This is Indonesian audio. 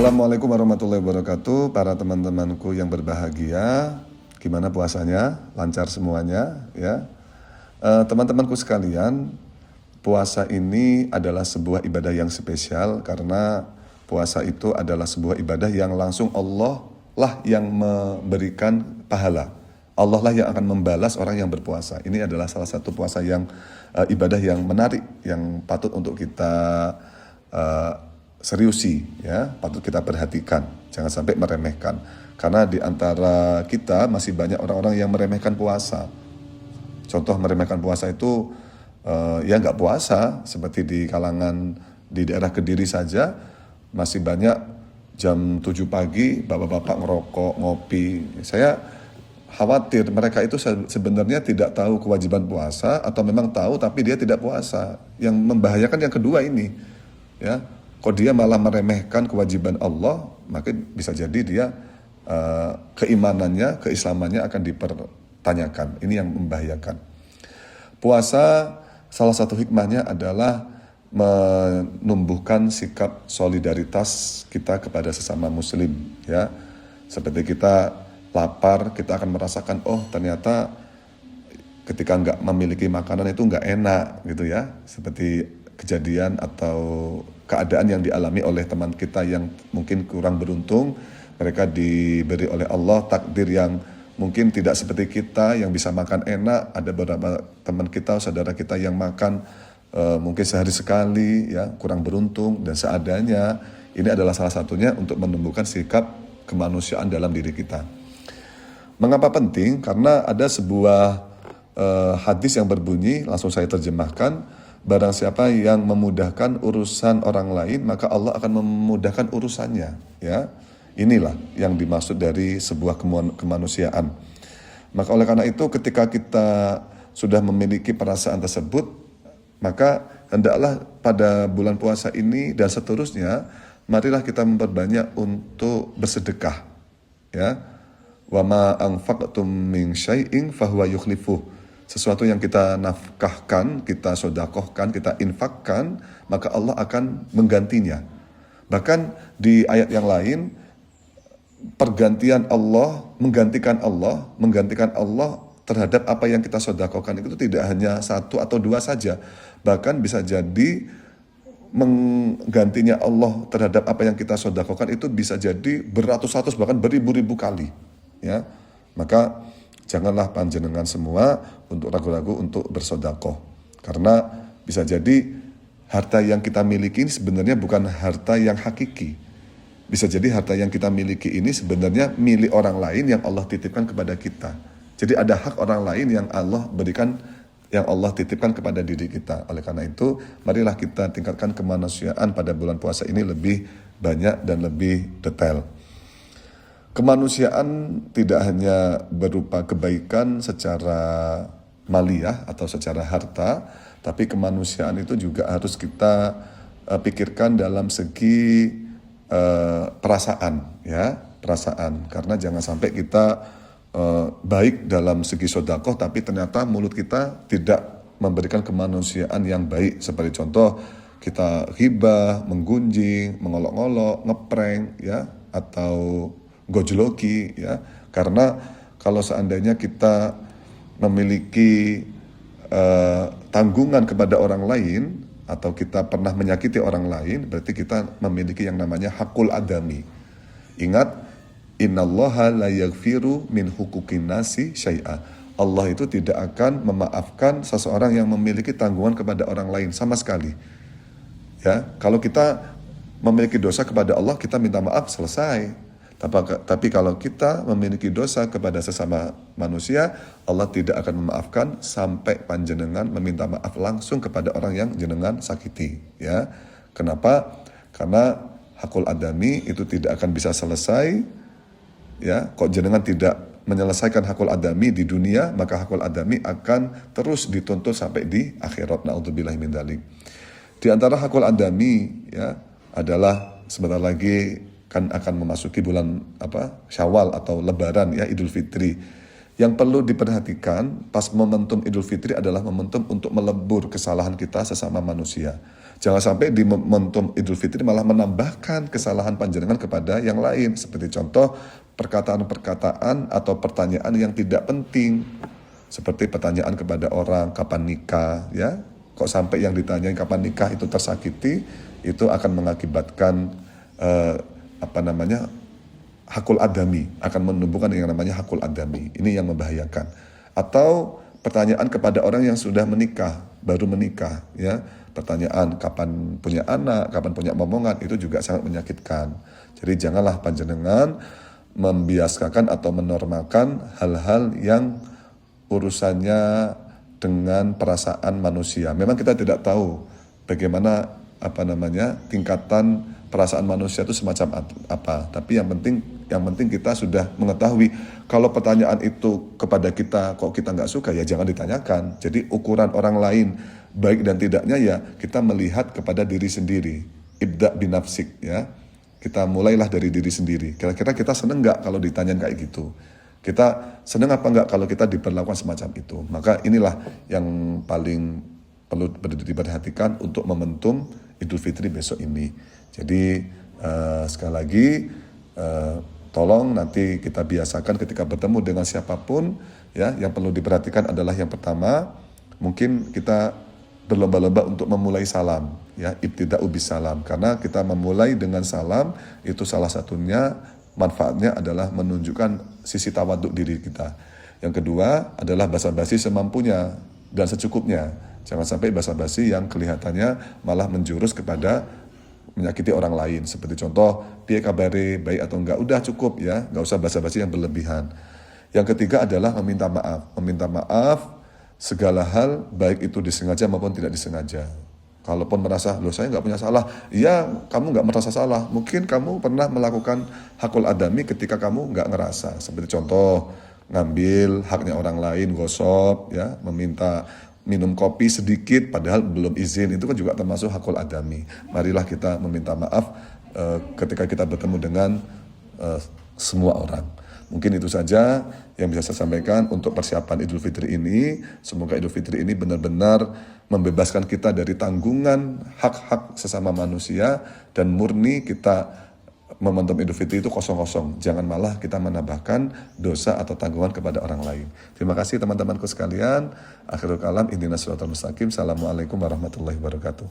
Assalamualaikum warahmatullahi wabarakatuh. Para teman-temanku yang berbahagia, gimana puasanya? Lancar semuanya ya. Teman-temanku sekalian, puasa ini adalah sebuah ibadah yang spesial karena puasa itu adalah sebuah ibadah yang langsung Allah lah yang memberikan pahala. Allah lah yang akan membalas orang yang berpuasa. Ini adalah salah satu puasa yang ibadah yang menarik, yang patut untuk kita seriusi, ya, patut kita perhatikan. Jangan sampai meremehkan. Karena di antara kita masih banyak orang-orang yang meremehkan puasa. Contoh meremehkan puasa itu ya nggak puasa, seperti di kalangan di daerah Kediri saja masih banyak jam 7 pagi bapak-bapak ngerokok, ngopi. Saya khawatir mereka itu sebenarnya tidak tahu kewajiban puasa atau memang tahu tapi dia tidak puasa. Yang membahayakan yang kedua ini, ya. Kok dia malah meremehkan kewajiban Allah, maka bisa jadi dia keimanannya, keislamannya akan dipertanyakan. Ini yang membahayakan. Puasa salah satu hikmahnya adalah menumbuhkan sikap solidaritas kita kepada sesama muslim, ya. Seperti kita lapar, kita akan merasakan, oh ternyata ketika nggak memiliki makanan itu nggak enak gitu ya. Seperti kejadian atau keadaan yang dialami oleh teman kita yang mungkin kurang beruntung. Mereka diberi oleh Allah takdir yang mungkin tidak seperti kita yang bisa makan enak. Ada beberapa teman kita, saudara kita yang makan mungkin sehari sekali, ya, kurang beruntung dan seadanya. Ini adalah salah satunya untuk menumbuhkan sikap kemanusiaan dalam diri kita. Mengapa penting? Karena ada sebuah hadis yang berbunyi, langsung saya terjemahkan. Barang siapa yang memudahkan urusan orang lain, maka Allah akan memudahkan urusannya, ya. Inilah yang dimaksud dari sebuah kemanusiaan. Maka oleh karena itu ketika kita sudah memiliki perasaan tersebut, maka hendaklah pada bulan puasa ini dan seterusnya, marilah kita memperbanyak untuk bersedekah, ya. Wa ma anfaqtum min syai'in fahuwa yukhlifuh. Sesuatu yang kita nafkahkan, kita sedekahkan, kita infakkan, maka Allah akan menggantinya. Bahkan di ayat yang lain, pergantian Allah, menggantikan Allah terhadap apa yang kita sedekahkan itu tidak hanya satu atau dua saja. Bahkan bisa jadi menggantinya Allah terhadap apa yang kita sedekahkan itu bisa jadi beratus-ratus bahkan beribu-ribu kali, ya. Maka janganlah panjenengan semua untuk ragu-ragu untuk bersedekah. Karena bisa jadi harta yang kita miliki ini sebenarnya bukan harta yang hakiki. Bisa jadi harta yang kita miliki ini sebenarnya milik orang lain yang Allah titipkan kepada kita. Jadi ada hak orang lain yang Allah berikan, yang Allah titipkan kepada diri kita. Oleh karena itu, marilah kita tingkatkan kemanusiaan pada bulan puasa ini lebih banyak dan lebih detail. Kemanusiaan tidak hanya berupa kebaikan secara maliyah atau secara harta, tapi kemanusiaan itu juga harus kita pikirkan dalam segi perasaan, ya, perasaan. Karena jangan sampai kita baik dalam segi sedekah, tapi ternyata mulut kita tidak memberikan kemanusiaan yang baik. Seperti contoh, kita ghibah, menggunjing, mengolok-olok, ngeprank, ya, atau gojloki, ya. Karena kalau seandainya kita memiliki tanggungan kepada orang lain atau kita pernah menyakiti orang lain, berarti kita memiliki yang namanya hakul adami. Ingat, innallaha la yaghfiru min huquqin nasi syai'a. Allah itu tidak akan memaafkan seseorang yang memiliki tanggungan kepada orang lain sama sekali. Ya, kalau kita memiliki dosa kepada Allah, kita minta maaf, selesai. Tapi kalau kita memiliki dosa kepada sesama manusia, Allah tidak akan memaafkan sampai panjenengan meminta maaf langsung kepada orang yang jenengan sakiti, ya. Kenapa? Karena hakul adami itu tidak akan bisa selesai, ya. Kok jenengan tidak menyelesaikan hakul adami di dunia, maka hakul adami akan terus dituntut sampai di akhirat. Na'udzubillahi min dzalik. Di antara hakul adami, ya, adalah sebentar lagi kan akan memasuki bulan Syawal atau Lebaran, ya, Idul Fitri. Yang perlu diperhatikan pas momentum Idul Fitri adalah momentum untuk melebur kesalahan kita sesama manusia. Jangan sampai di momentum Idul Fitri malah menambahkan kesalahan panjenengan kepada yang lain. Seperti contoh perkataan-perkataan atau pertanyaan yang tidak penting. Seperti pertanyaan kepada orang kapan nikah, ya. Kok sampai yang ditanyain kapan nikah itu tersakiti, itu akan mengakibatkan hakul adami, akan menumbuhkan yang namanya hakul adami. Ini yang membahayakan. Atau pertanyaan kepada orang yang sudah menikah, baru menikah, ya. Pertanyaan kapan punya anak, kapan punya momongan, itu juga sangat menyakitkan. Jadi janganlah panjenengan membiasakan atau menormalkan hal-hal yang urusannya dengan perasaan manusia. Memang kita tidak tahu bagaimana tingkatan perasaan manusia itu semacam apa. Tapi yang penting kita sudah mengetahui kalau pertanyaan itu kepada kita kok kita nggak suka, ya jangan ditanyakan. Jadi ukuran orang lain baik dan tidaknya ya kita melihat kepada diri sendiri. Ibda binafsik, ya. Kita mulailah dari diri sendiri. Kira-kira kita seneng nggak kalau ditanyain kayak gitu? Kita seneng apa nggak kalau kita diperlakukan semacam itu? Maka inilah yang paling perlu diperhatikan untuk momentum Idul Fitri besok ini. Jadi sekali lagi tolong nanti kita biasakan ketika bertemu dengan siapapun, ya. Yang perlu diperhatikan adalah yang pertama, mungkin kita berlomba-lomba untuk memulai salam, ya, ibtida'u bisalam. Karena kita memulai dengan salam, itu salah satunya manfaatnya adalah menunjukkan sisi tawaduk diri kita. Yang kedua adalah basa-basi semampunya dan secukupnya. Jangan sampai basa-basi yang kelihatannya malah menjurus kepada menyakiti orang lain. Seperti contoh, piye kabare, baik atau enggak, udah cukup, ya, enggak usah basa-basi yang berlebihan. Yang ketiga adalah meminta maaf. Meminta maaf segala hal, baik itu disengaja maupun tidak disengaja. Kalaupun merasa, loh saya nggak punya salah, ya kamu nggak merasa salah. Mungkin kamu pernah melakukan hakul adami ketika kamu nggak ngerasa. Seperti contoh, ngambil haknya orang lain, gosok, ya, meminta minum kopi sedikit padahal belum izin, itu kan juga termasuk hakul adami. Marilah kita meminta maaf ketika kita bertemu dengan semua orang. Mungkin itu saja yang bisa saya sampaikan untuk persiapan Idul Fitri ini. Semoga Idul Fitri ini benar-benar membebaskan kita dari tanggungan hak-hak sesama manusia dan murni kita momentum Idul Fitri itu kosong-kosong. Jangan malah kita menambahkan dosa atau tanggungan kepada orang lain. Terima kasih teman-temanku sekalian. Akhirul kalam, ihdinas siratal mustaqim. Assalamualaikum warahmatullahi wabarakatuh.